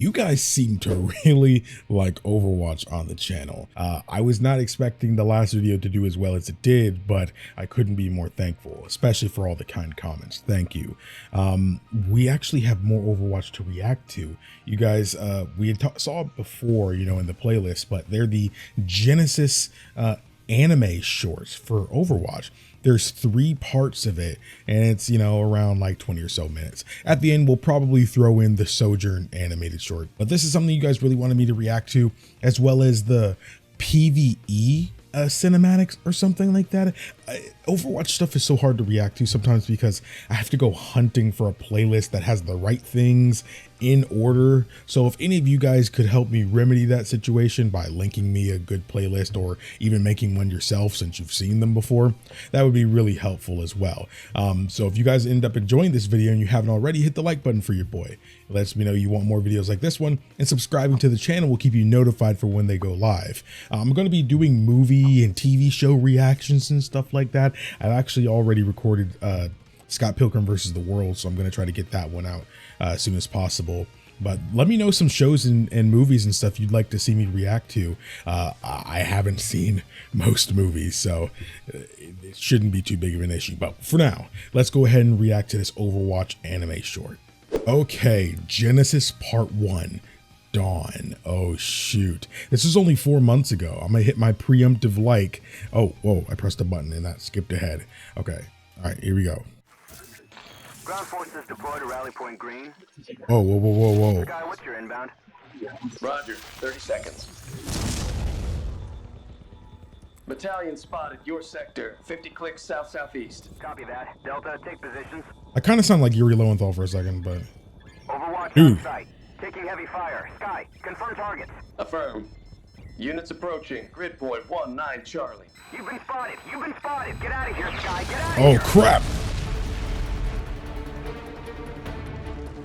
You guys seem to really like Overwatch on the channel. I was not expecting the last video to do as well as it did, but I couldn't be more thankful, especially for all the kind comments. Thank you. We actually have more Overwatch to react to. You guys, we had saw it before, you know, in the playlist, but they're the Genesis anime shorts for Overwatch. There's 3 parts of it, and it's, you know, around like 20 or so minutes. At the end, we'll probably throw in the Sojourn animated short, but this is something you guys really wanted me to react to, as well as the PvE cinematics or something like that. Overwatch stuff is so hard to react to sometimes because I have to go hunting for a playlist that has the right things in order. So if any of you guys could help me remedy that situation by linking me a good playlist, or even making one yourself since you've seen them before, that would be really helpful as well. So if you guys end up enjoying this video and you haven't already, hit the like button for your boy. It lets me know you want more videos like this one, and subscribing to the channel will keep you notified for when they go live. I'm going to be doing movie and TV show reactions and stuff like that. I've actually already recorded Scott Pilgrim versus the World, so I'm going to try to get that one out as soon as possible. But let me know some shows and movies and stuff you'd like to see me react to. I haven't seen most movies, so it shouldn't be too big of an issue. But for now, let's go ahead and react to this Overwatch anime short. Okay, Genesis Part 1. Dawn. Oh shoot, this was only 4 months ago. I'm gonna hit my preemptive like. Oh, whoa, I pressed a button and that skipped ahead. Okay, all right, here we go. Ground forces deployed to rally point green. Whoa, whoa, whoa, whoa, whoa. Guy, what's your inbound? Roger, 30 seconds. Battalion spotted your sector, 50 clicks south-southeast. Copy that. Delta, take positions. I kind of sound like Yuri Lowenthal for a second, but Overwatch Dude. on site. Taking heavy fire. Sky, confirm targets. Affirm. Units approaching. Grid point 19 Charlie. You've been spotted. You've been spotted. Get out of here, Sky. Get out of oh here. crap.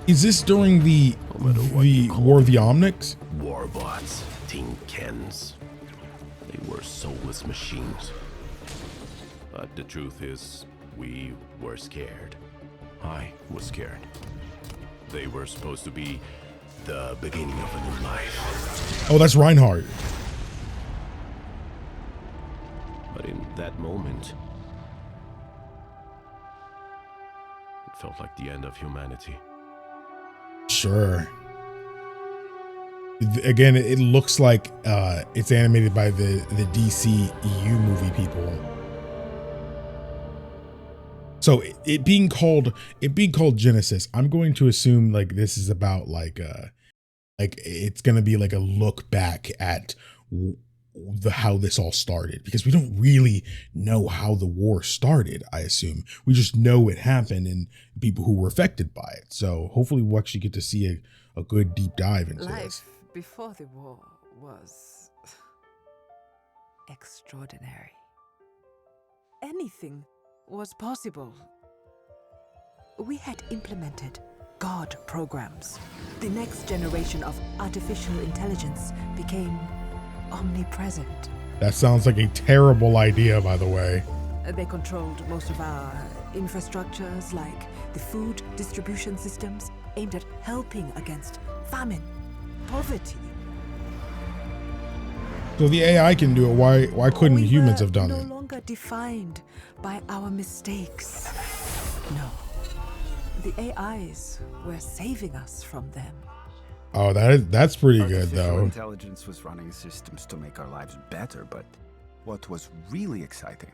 Is this during the War of the Omnics? Warbots, Tinkens. They were soulless machines. But the truth is, we were scared. I was scared. They were supposed to be the beginning of a new life. Oh, that's Reinhardt. But in that moment, it felt like the end of humanity. Sure. Again, it looks like it's animated by the DC EU movie people. So it being called Genesis, I'm going to assume like this is about like it's going to be like a look back at how this all started, because we don't really know how the war started. I assume we just know it happened and people who were affected by it. So hopefully we'll actually get to see a good deep dive into Life this. before the war was extraordinary. Anything was possible. We had implemented God programs. The next generation of artificial intelligence became omnipresent. That sounds like a terrible idea, by the way. They controlled most of our infrastructures, like the food distribution systems aimed at helping against famine, poverty. So the AI can do it. Why couldn't humans have done no it? longer defined by our mistakes. No. The AIs were saving us from them. Oh, that's pretty good Artificial though. intelligence was running systems to make our lives better, but what was really exciting?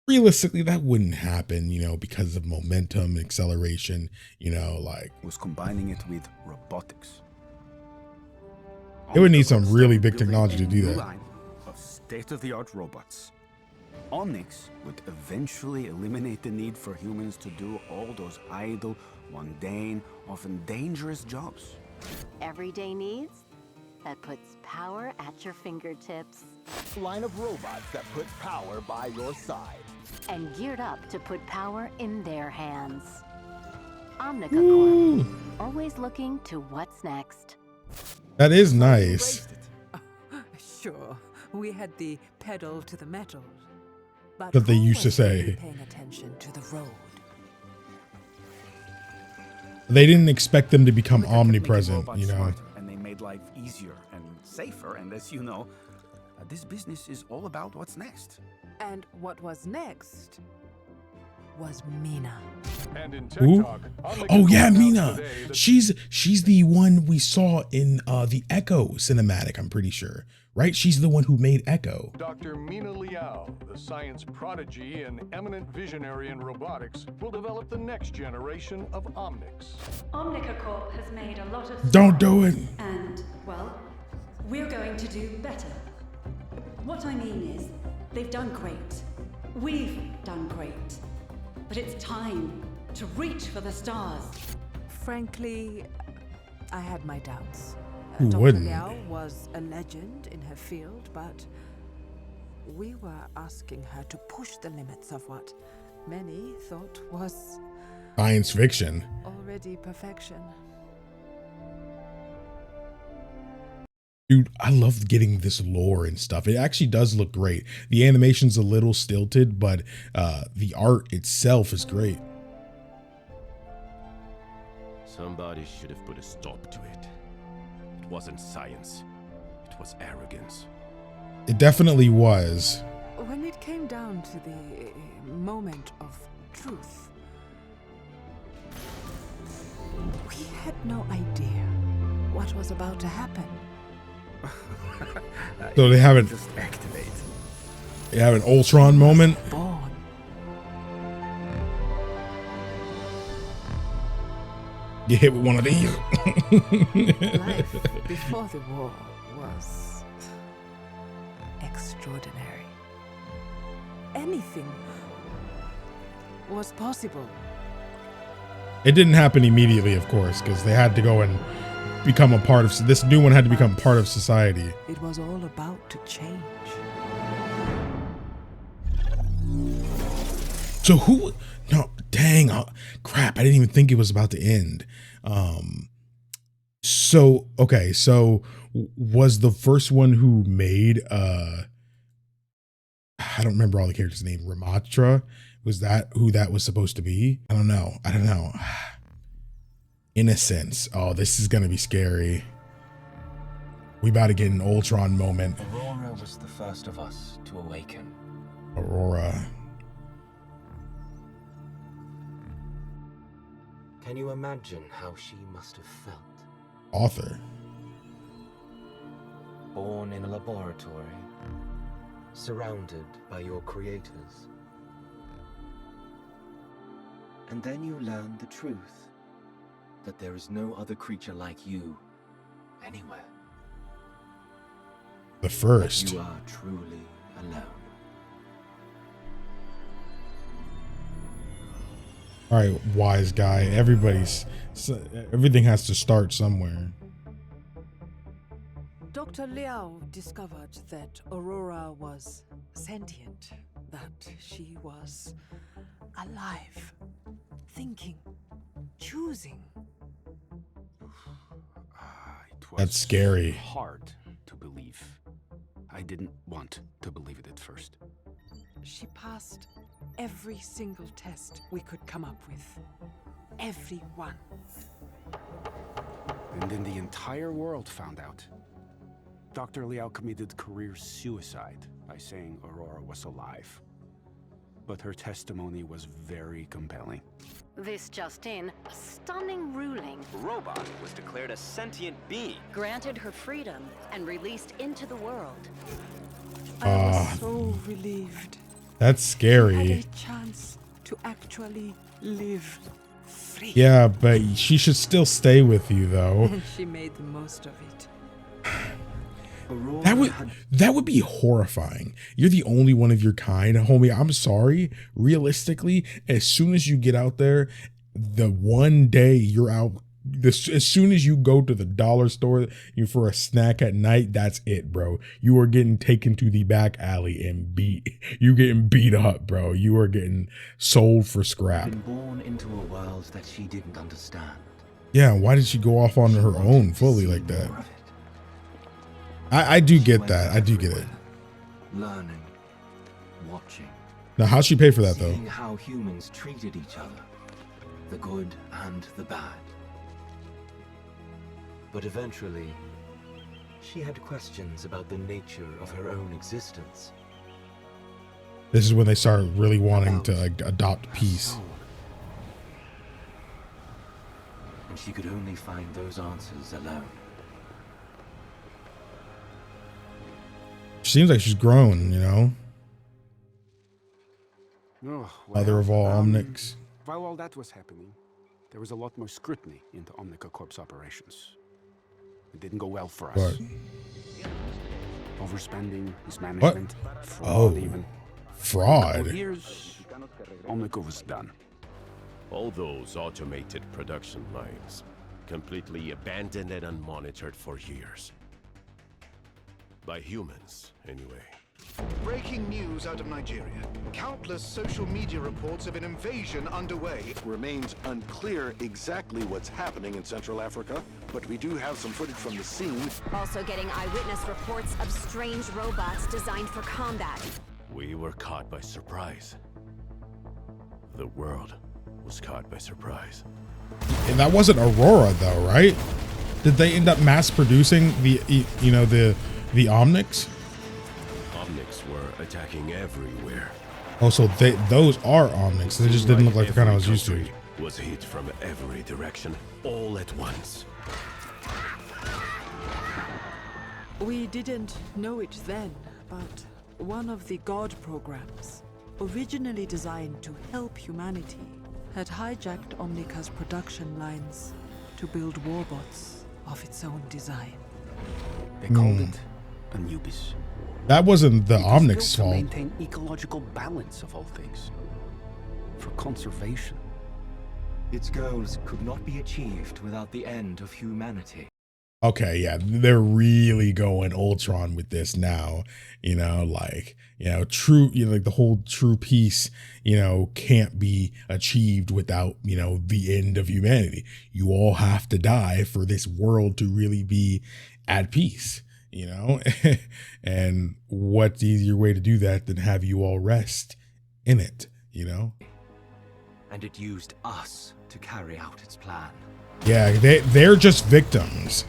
Realistically, that wouldn't happen, you know, because of momentum, acceleration, you know, like Was combining it with robotics. It would need some Omnic really big building technology to a do new that. line of state-of-the-art robots. Omnics would eventually eliminate the need for humans to do all those idle, mundane, often dangerous jobs. Everyday needs that puts power at your fingertips Line of robots that put power by your side. and geared up to put power in their hands. Omnic Ooh, Corp, always looking to what's next. that is nice. Embraced it. Sure, we had the pedal to the metal. But That they who used to was really say. paying attention to the road? They didn't expect them to become Omnic kept making omnipresent, robots you know. smarter, and they made life easier and safer, and as you know, this business is all about what's next. And what was next was Mina. And in Who? TikTok, Oh yeah, Mina. She's the one we saw in the Echo cinematic, I'm pretty sure. Right? She's the one who made Echo. Dr. Mina Liao, the science prodigy and eminent visionary in robotics, will develop the next generation of Omnics. Omnica Corp has made a lot of Don't do it. And, well, we're going to do better. What I mean is, they've done great. We've done great. But it's time to reach for the stars. Frankly, I had my doubts. Who Dr. wouldn't? Liao was a legend in her field, but we were asking her to push the limits of what many thought was Science fiction. already perfection. Dude, I love getting this lore and stuff. It actually does look great. The animation's a little stilted, but the art itself is great. Somebody should have put a stop to it. It wasn't science. It was arrogance. It definitely was. When it came down to the moment of truth, we had no idea what was about to happen. So they haven't. Just activate. They have an Ultron moment. Born. You hit with one of these. Life before the war was extraordinary. Anything was possible. It didn't happen immediately, of course, because they had to go and become a part of this new one had to become part of society. It was all about to change. So who? No, dang, crap! I didn't even think it was about to end. So okay, so was the first one who made I don't remember all the characters' name. Ramatra, was that who that was supposed to be? I don't know. Innocence. Oh, this is gonna be scary. We about to get an Ultron moment. Aurora was the first of us to awaken. Aurora. Can you imagine how she must have felt? Author. Born in a laboratory, surrounded by your creators. And then you learn the truth, that there is no other creature like you anywhere. The first. That you are truly alone. All right, wise guy. Everything has to start somewhere. Dr. Liao discovered that Aurora was sentient, that she was alive, thinking, choosing. That's scary. Hard to believe. I didn't want to believe it at first. She passed every single test we could come up with. Every one. And then the entire world found out. Dr. Liao committed career suicide by saying Aurora was alive. But her testimony was very compelling. This just in, a stunning ruling Robot was declared a sentient being. granted her freedom and released into the world. I was so relieved. That's scary. She had a chance to actually live free. Yeah, but she should still stay with you, though. And she made the most of it. That would be horrifying. You're the only one of your kind, homie. I'm sorry. Realistically, as soon as you get out there, the one day you're out, as soon as you go to the dollar store for a snack at night, that's it, bro. You are getting taken to the back alley and beat. You getting beat up, bro. You are getting sold for scrap. Been born into a world that she didn't understand. Yeah, why did she go off on her own fully like that? I do get that. I do get it. Learning, watching. Now, how'd she pay for that, though? Seeing how humans treated each other, the good and the bad. But eventually, She had questions about the nature of her own existence. This is when they start really wanting to like, adopt peace. And she could only find those answers alone. She seems like she's grown, you know? Oh, Mother of all Omnics. While all that was happening, there was a lot more scrutiny into Omnica Corp's operations. It didn't go well for us. What? Overspending, mismanagement, fraud Oh, even. fraud. For years, Omnica was done. All those automated production lines, completely abandoned and unmonitored for years. By humans, anyway. Breaking news out of Nigeria. Countless social media reports of an invasion underway. It remains unclear exactly what's happening in Central Africa, but we do have some footage from the scene. Also getting eyewitness reports of strange robots designed for combat. We were caught by surprise. The world was caught by surprise. And that wasn't Aurora though, right? Did they end up mass producing the, you know, the Omnics? Omnics were attacking everywhere. Oh, so those are Omnics. They just didn't look like the kind I was used to. Was hit from every direction, all at once. We didn't know it then, but one of the God programs, originally designed to help humanity, had hijacked Omnica's production lines to build warbots of its own design. They called it Anubis. That wasn't the Omnics' It was built fault. to maintain ecological balance of all things. For conservation. Its goals could not be achieved without the end of humanity. Okay, yeah, they're really going Ultron with this now, you know, like, you know, true, you know, like the whole true peace, you know, can't be achieved without, you know, the end of humanity. You all have to die for this world to really be at peace, you know, and what easier way to do that than have you all rest in it, you know? And it used us to carry out its plan. Yeah, they're just victims.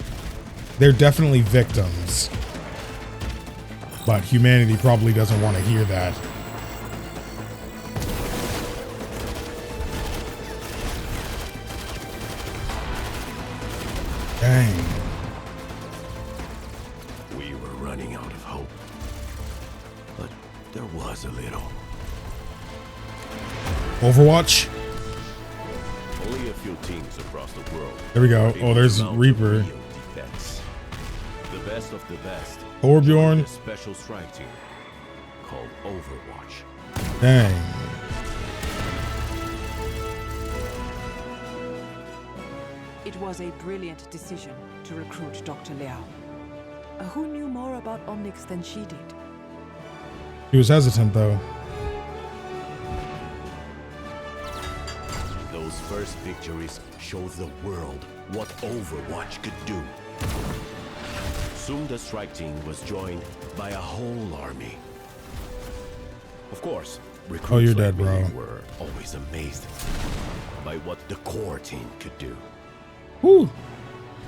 They're definitely victims. But humanity probably doesn't want to hear that. Dang. We were running out of hope. But there was a little. Overwatch? Only a few teams across the world. There we go. Oh, there's Reaper. Defense. The best of the best. Torbjorn. A special strike team called Overwatch. Dang. It was a brilliant decision to recruit Dr. Liao. Who knew more about Omnics than she did? He was hesitant though. Those first victories showed the world what Overwatch could do. Soon the strike team was joined by a whole army. Of course, recruits Oh, you're like dead, me bro. were always amazed by what the core team could do. Whew.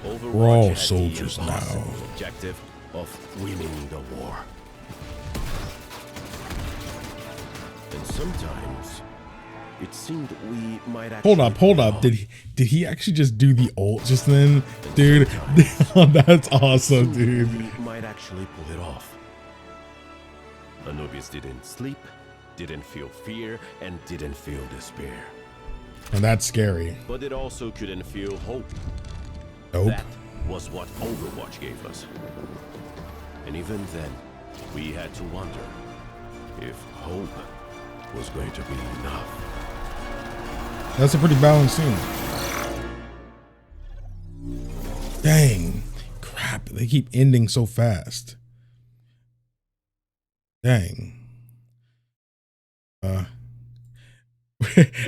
Overwatch We're all had soldiers the impossible now. objective of winning the war. And sometimes it seemed we might actually Hold up. Did he actually just do the ult just then? Dude, that's awesome, dude. we might actually pull it off. Anubis didn't sleep, didn't feel fear, and didn't feel despair. And that's scary. But it also couldn't feel hope. Nope. That was what Overwatch gave us. And even then, we had to wonder if hope was going to be enough. That's a pretty balanced scene. Dang. Crap. They keep ending so fast. Dang.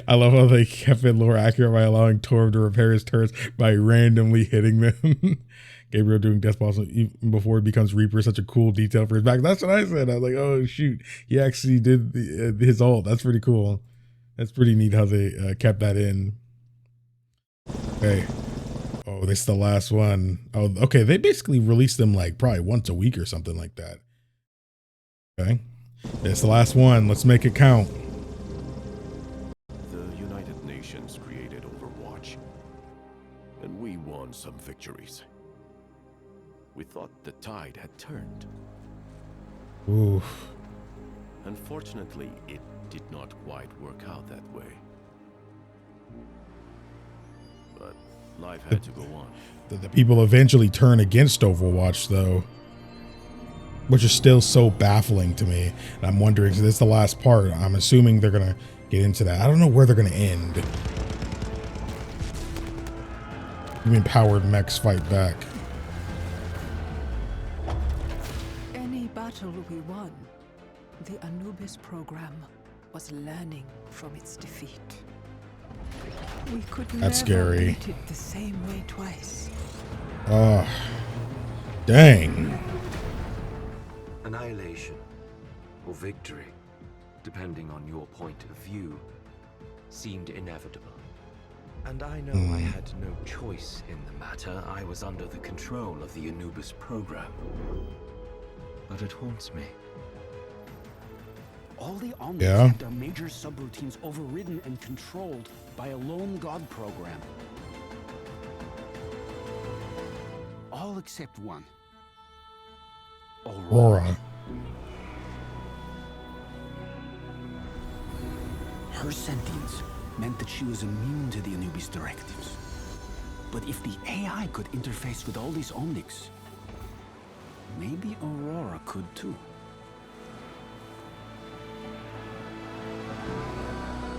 I love how they kept it lore accurate by allowing Torb to repair his turrets by randomly hitting them. Gabriel doing death balls even before he becomes Reaper is such a cool detail for his back. That's what I said. I was like, oh shoot, he actually did his ult. That's pretty cool. That's pretty neat how they kept that in. Okay. Oh, Oh, this is the last one. Oh, okay. They basically release them like probably once a week or something like that. Okay. It's the last one. Let's make it count. The United Nations created Overwatch, and we won some victories. We thought the tide had turned. Oof. Unfortunately, it did not quite work out that way. But life had to go on. The people eventually turn against Overwatch, though, which is still so baffling to me. And I'm wondering, so this is the last part. I'm assuming they're going to get into that. I don't know where they're going to end. You mean powered mechs fight back? Any battle we won, the Anubis program was learning from its defeat. We could That's never scary. beat it the same way twice. Oh, dang. Annihilation, or victory, depending on your point of view, seemed inevitable. And I know I had no choice in the matter. I was under the control of the Anubis program. But it haunts me. All the Omnics Yeah. had their major subroutines overridden and controlled by a lone god program. All except one. Aurora. Her sentience meant that she was immune to the Anubis directives. But if the AI could interface with all these Omnics, maybe Aurora could too.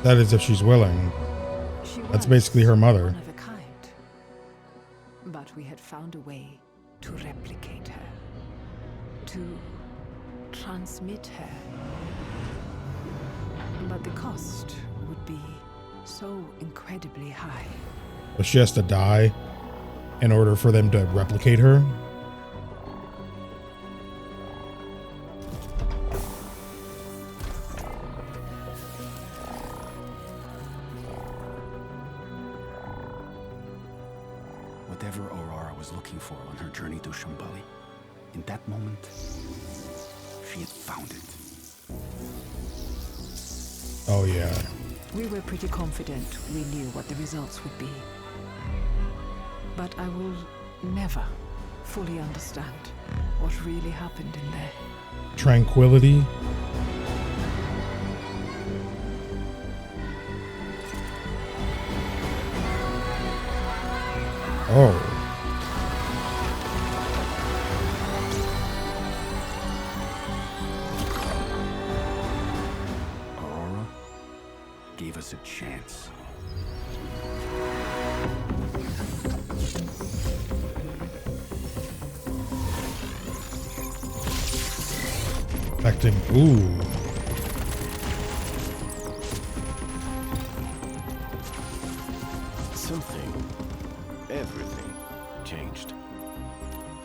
That is if she's willing. She That's was basically her mother. one of a kind. But we had found a way to replicate her, to transmit her. But the cost would be so incredibly high. But she has to die in order for them to replicate her. Whatever Aurora was looking for on her journey to Shambali, in that moment, she had found it. Oh, yeah. We were pretty confident we knew what the results would be. But I will never fully understand what really happened in there. Tranquility. Oh. Aurora gave us a chance. Acting. Ooh. Something, everything changed.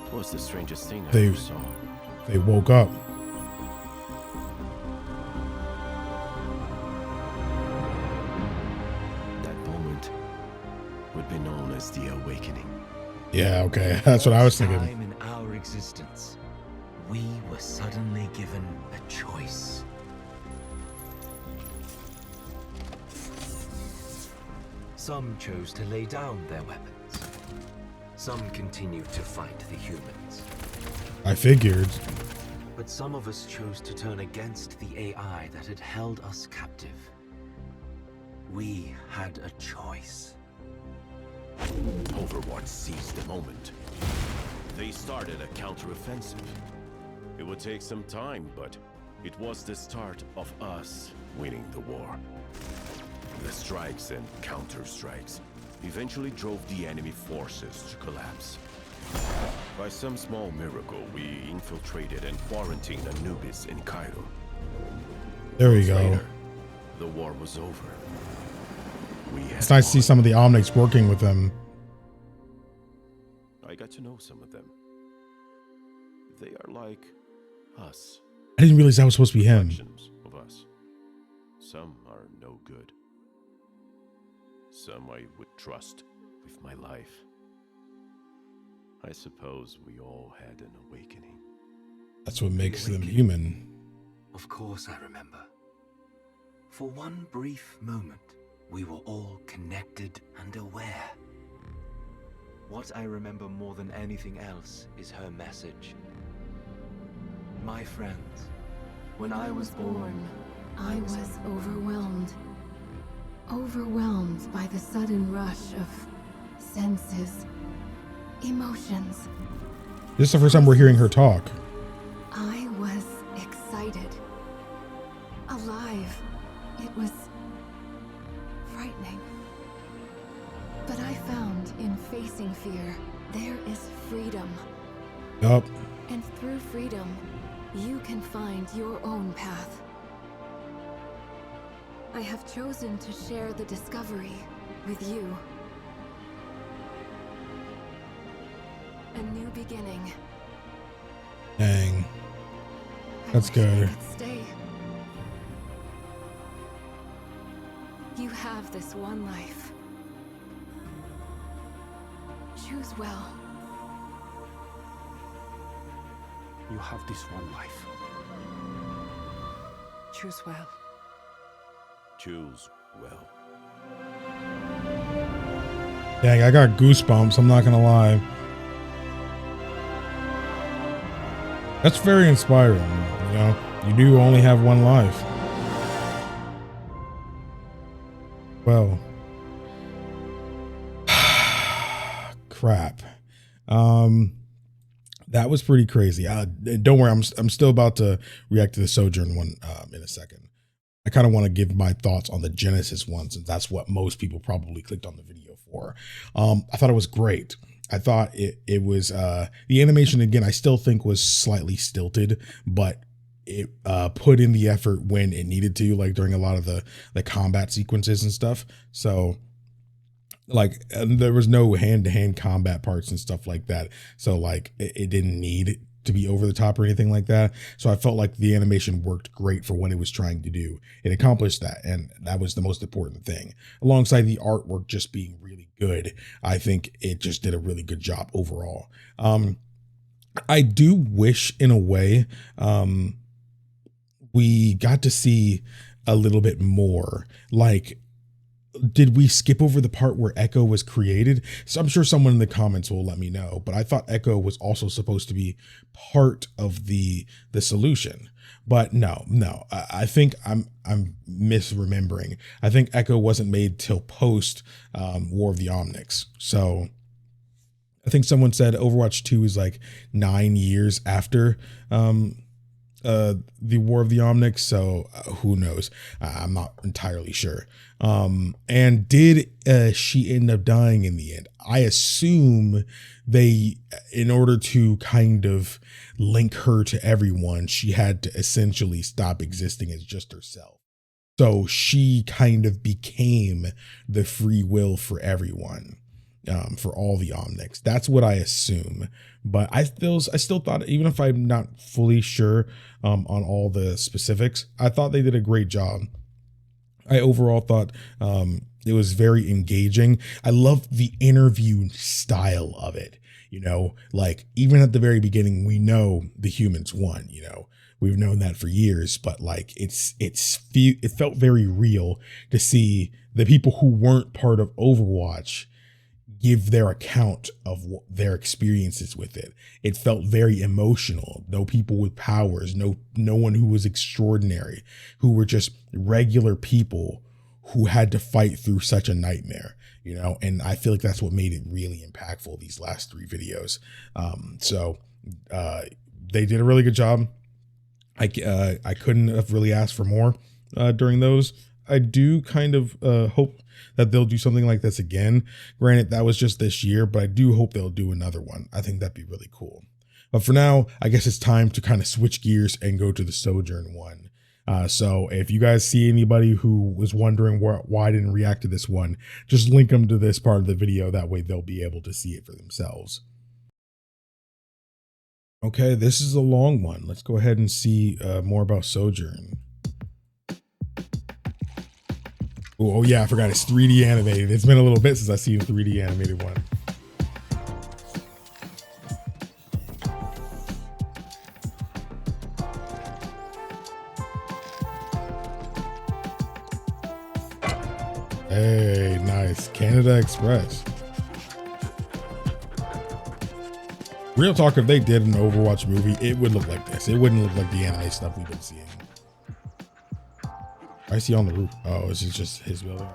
It was the strangest thing I They- ever saw. They woke up. That moment would be known as the awakening. Yeah, okay. That's what I was thinking. Time in our existence, we were suddenly given a choice. Some chose to lay down their weapons. Some continued to fight the humans. I figured. But some of us chose to turn against the AI that had held us captive. We had a choice. Overwatch seized the moment. They started a counteroffensive. It would take some time, but it was the start of us winning the war. The strikes and counter-strikes eventually drove the enemy forces to collapse. By some small miracle, we infiltrated and quarantined Anubis in Cairo. There we go. Later, the war was over. We had It's nice to see won. some of the Omnics working with them. I got to know some of them. They are like us. I didn't realize that was supposed to be him. Reflections of us. Some are no good. Some I would trust with my life. I suppose we all had an awakening. That's what makes them human. Of course I remember. For one brief moment, we were all connected and aware. What I remember more than anything else is her message. My friends, when I was born, I was overwhelmed. Overwhelmed by the sudden rush of senses, emotions. This is the first time we're hearing her talk. I was excited. Alive. It was frightening. But I found in facing fear, there is freedom. Yup. And through freedom, you can find your own path. I have chosen to share the discovery with you. A new beginning. Dang. That's good. Stay. You have this one life. Choose well. You have this one life. Choose well. Choose well. Dang, I got goosebumps, I'm not gonna lie. That's very inspiring, you know? You do only have one life. Well. Crap. That was pretty crazy. Don't worry, I'm still about to react to the Sojourn one in a second. I kind of want to give my thoughts on the Genesis one, since that's what most people probably clicked on the video for. I thought it was great. I thought it was the animation, again, I still think was slightly stilted, but it put in the effort when it needed to, like during a lot of the combat sequences and stuff. So like there was no hand-to-hand combat parts and stuff like that. So like it didn't need to be over the top or anything like that. So I felt like the animation worked great for what it was trying to do. It accomplished that, and that was the most important thing. Alongside the artwork just being really good, I think it just did a really good job overall. I do wish, in a way, we got to see a little bit more. Like, did we skip over the part where Echo was created? So I'm sure someone in the comments will let me know, but I thought Echo was also supposed to be part of the solution. But no, I think I'm misremembering. I think Echo wasn't made till post War of the Omnics. So I think someone said Overwatch 2 is like 9 years after the War of the Omnics, so who knows? I'm not entirely sure. And did she end up dying in the end? I assume they, in order to kind of link her to everyone, she had to essentially stop existing as just herself. So she kind of became the free will for everyone, for all the Omnics. That's what I assume. But I still thought, even if I'm not fully sure on all the specifics, I thought they did a great job. I overall thought it was very engaging. I loved the interview style of it. You know, like even at the very beginning, we know the humans won. You know, we've known that for years, but like it felt very real to see the people who weren't part of Overwatch give their account of their experiences with it. It felt very emotional. No people with powers, no one who was extraordinary, who were just regular people who had to fight through such a nightmare, you know? And I feel like that's what made it really impactful, these last 3 videos. So they did a really good job. I couldn't have really asked for more during those. I do kind of hope that they'll do something like this again. Granted, that was just this year, but I do hope they'll do another one. I think that'd be really cool. But for now, I guess it's time to kind of switch gears and go to the Sojourn one. So if you guys see anybody who was wondering why I didn't react to this one, just link them to this part of the video. That way they'll be able to see it for themselves. Okay, this is a long one. Let's go ahead and see more about Sojourn. Oh yeah, I forgot it's 3D animated. It's been a little bit since I've seen a 3D animated one. Hey, nice. Canada Express. Real talk, if they did an Overwatch movie, it would look like this. It wouldn't look like the anime stuff we've been seeing. I see on the roof. Oh, is it just his building?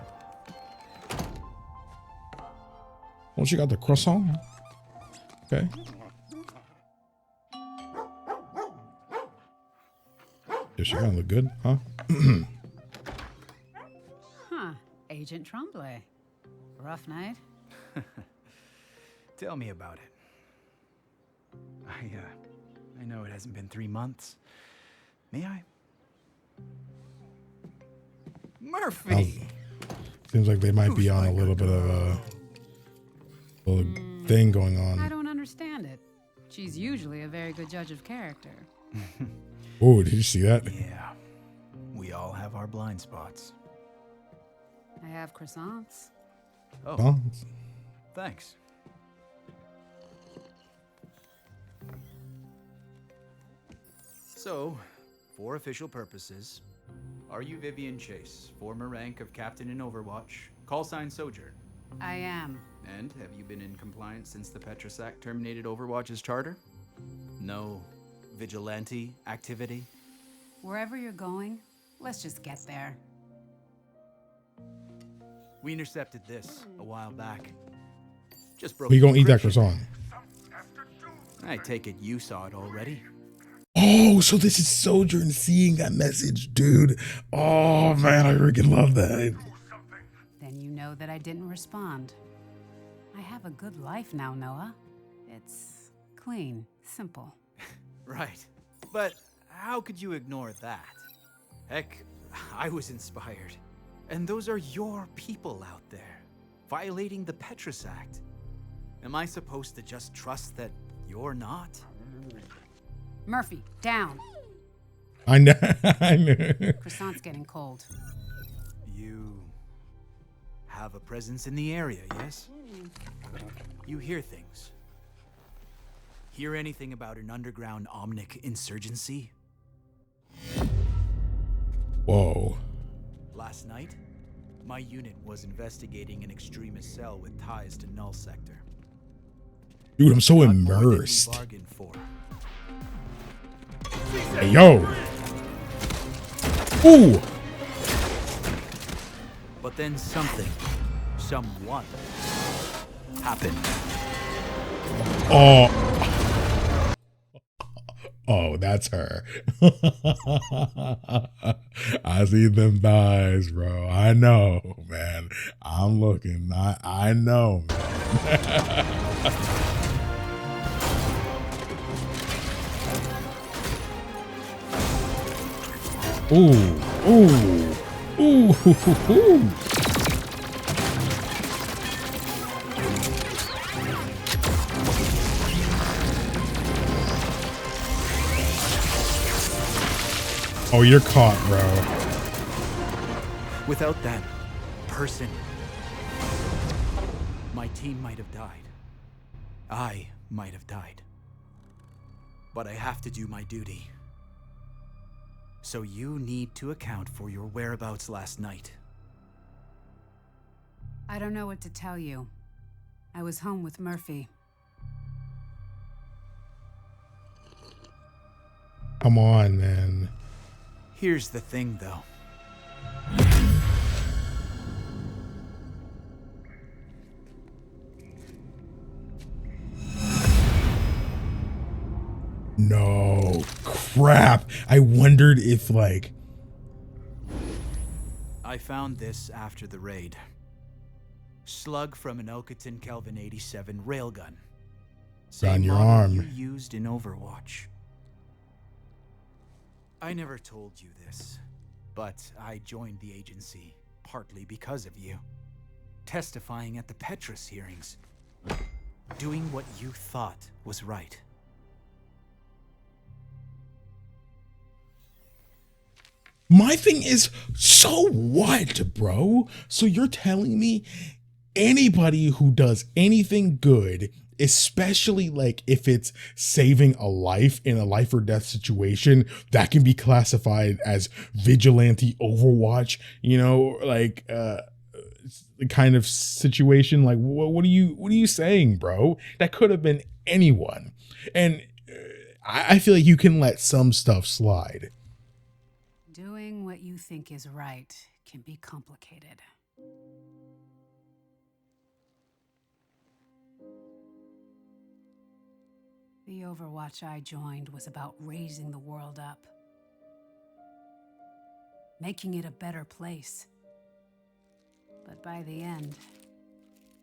Oh, she got the croissant. Okay. Is she gonna look good, huh? Huh. Agent Tremblay. Rough night? Tell me about it. I know it hasn't been 3 months. May I? Murphy! Seems like they might be on a little bit of a little thing going on. I don't understand it. She's usually a very good judge of character. Oh, did you see that? Yeah. We all have our blind spots. I have croissants. Oh, Huh? thanks. So, for official purposes, are you Vivian Chase, former rank of captain in Overwatch, call sign Sojourn? I am. And have you been in compliance since the Petrosac terminated Overwatch's charter? No vigilante activity? Wherever you're going, let's just get there. We intercepted this a while back. Just broke. We gonna eat that encryption. croissant. I take it you saw it already. Oh, so this is Sojourn seeing that message, dude. Oh man, I freaking love that. Then you know that I didn't respond. I have a good life now, Noah. It's clean, simple. Right. But how could you ignore that? Heck, I was inspired. And those are your people out there, violating the Petrus Act. Am I supposed to just trust that you're not? Murphy, down. I know. I know. Croissant's getting cold. You have a presence in the area, yes? You hear things. Hear anything about an underground Omnic insurgency? Whoa. Last night, my unit was investigating an extremist cell with ties to Null Sector. Dude, I'm so Got more than we immersed. bargained for. Hey, yo. Ooh. But then someone happened. Oh. Oh, that's her. I see them thighs, bro. I know, man. I'm looking. I know, man. Ooh, ooh, ooh, ooh. Oh, you're caught, bro. Without that person, my team might have died. I might have died. But I have to do my duty. So you need to account for your whereabouts last night. I don't know what to tell you. I was home with Murphy. Come on, man. Here's the thing, though. No. Crap. I wondered if, like... I found this after the raid. Slug from an Elkaton Kelvin 87 railgun. On your model arm. you used in Overwatch. I never told you this, but I joined the agency partly because of you. Testifying at the Petrus hearings. Doing what you thought was right. My thing is, so what, bro? So you're telling me anybody who does anything good, especially like if it's saving a life in a life or death situation, that can be classified as vigilante Overwatch, you know, like kind of situation. Like, what are you saying, bro? That could have been anyone. And I feel like you can let some stuff slide. Doing what you think is right can be complicated. The Overwatch I joined was about raising the world up. Making it a better place. But by the end,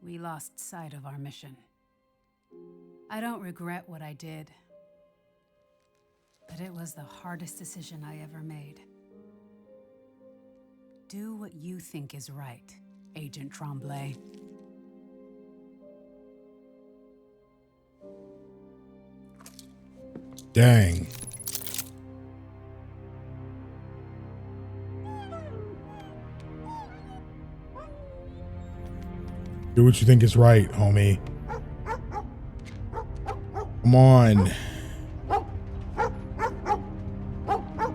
we lost sight of our mission. I don't regret what I did, but it was the hardest decision I ever made. Do what you think is right, Agent Tremblay. Dang. Do what you think is right, homie. Come on.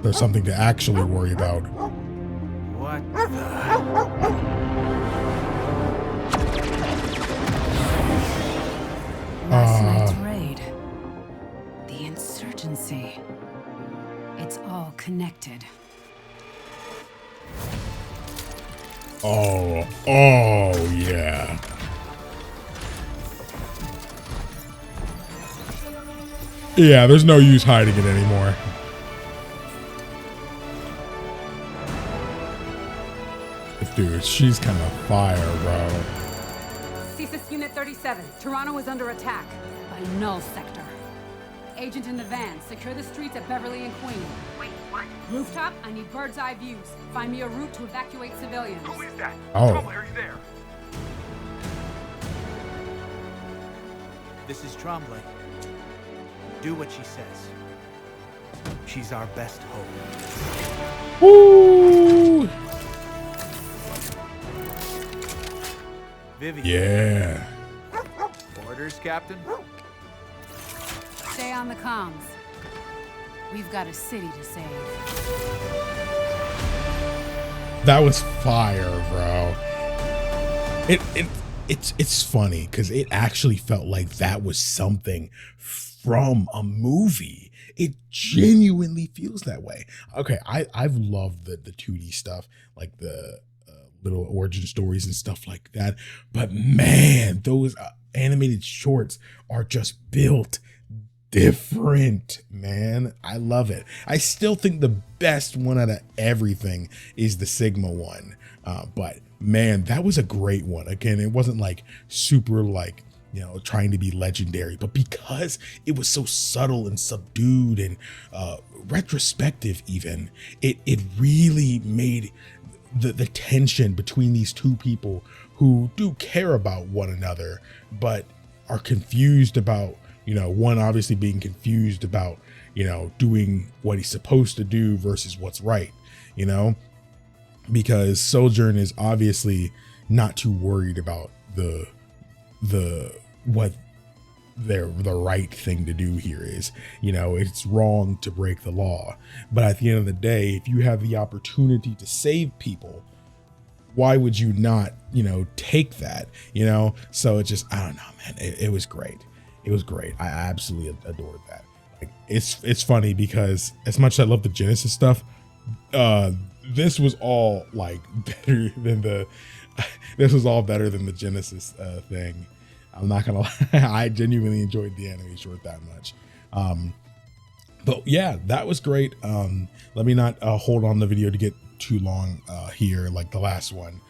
There's something to actually worry about. What Last night's raid. The insurgency. It's all connected. Oh yeah. Yeah, there's no use hiding it anymore. Dude, she's kind of fire, bro. CSIS Unit 37. Toronto is under attack by Null Sector. Agent in the van. Secure the streets at Beverly and Queen. Wait, what? Rooftop, I need bird's eye views. Find me a route to evacuate civilians. Who is that? Oh. Tremblay, are you there? This is Tremblay. Do what she says. She's our best hope. Woo! Vivian. Yeah. Orders, Captain. Stay on the comms. We've got a city to save. That was fire, bro. It's funny because it actually felt like that was something from a movie. It genuinely feels that way. Okay, I've loved the 2D stuff, like the little origin stories and stuff like that. But man, those animated shorts are just built different, man. I love it. I still think the best one out of everything is the Sigma one. But man, that was a great one. Again, it wasn't like super like, you know, trying to be legendary, but because it was so subtle and subdued and retrospective even, it really made the tension between these two people who do care about one another, but are confused about, you know, one obviously being confused about, you know, doing what he's supposed to do versus what's right, you know, because Sojourn is obviously not too worried about what the right thing to do here is. You know, it's wrong to break the law, but at the end of the day, if you have the opportunity to save people, why would you not, you know, take that, you know? So it just, I don't know, man, it was great. It was great. I absolutely adored that. Like, it's funny because as much as I love the Genesis stuff, this was all like better than this was all better than the Genesis thing. I'm not gonna lie. I genuinely enjoyed the anime short that much. But yeah, that was great. Let me not hold on the video to get too long here like the last one.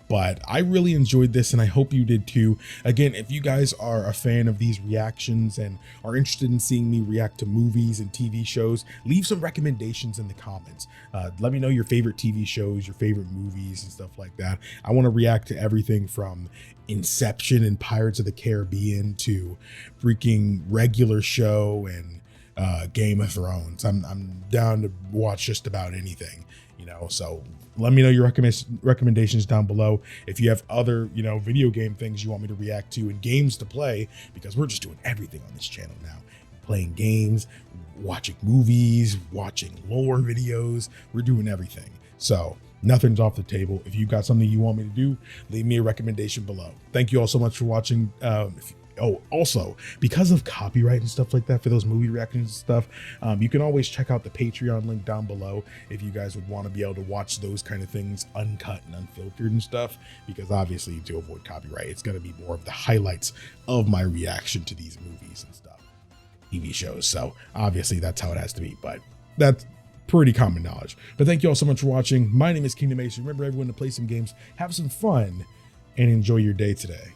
But I really enjoyed this and I hope you did too. Again, if you guys are a fan of these reactions and are interested in seeing me react to movies and TV shows, leave some recommendations in the comments. Let me know your favorite TV shows, your favorite movies and stuff like that. I want to react to everything from Inception and Pirates of the Caribbean to freaking Regular Show and Game of Thrones. I'm down to watch just about anything, you know, so let me know your recommendations down below. If you have other, you know, video game things you want me to react to and games to play, because we're just doing everything on this channel now. Playing games, watching movies, watching lore videos. We're doing everything. So Nothing's off the table. If you've got something you want me to do, leave me a recommendation below. Thank you all so much for watching. Also, because of copyright and stuff like that for those movie reactions and stuff, you can always check out the Patreon link down below if you guys would want to be able to watch those kind of things uncut and unfiltered and stuff, because obviously to avoid copyright, it's going to be more of the highlights of my reaction to these movies and stuff, TV shows. So obviously that's how it has to be, but that's pretty common knowledge. But thank you all so much for watching. My name is KingdomAce. Remember, everyone, to play some games, have some fun, and enjoy your day today.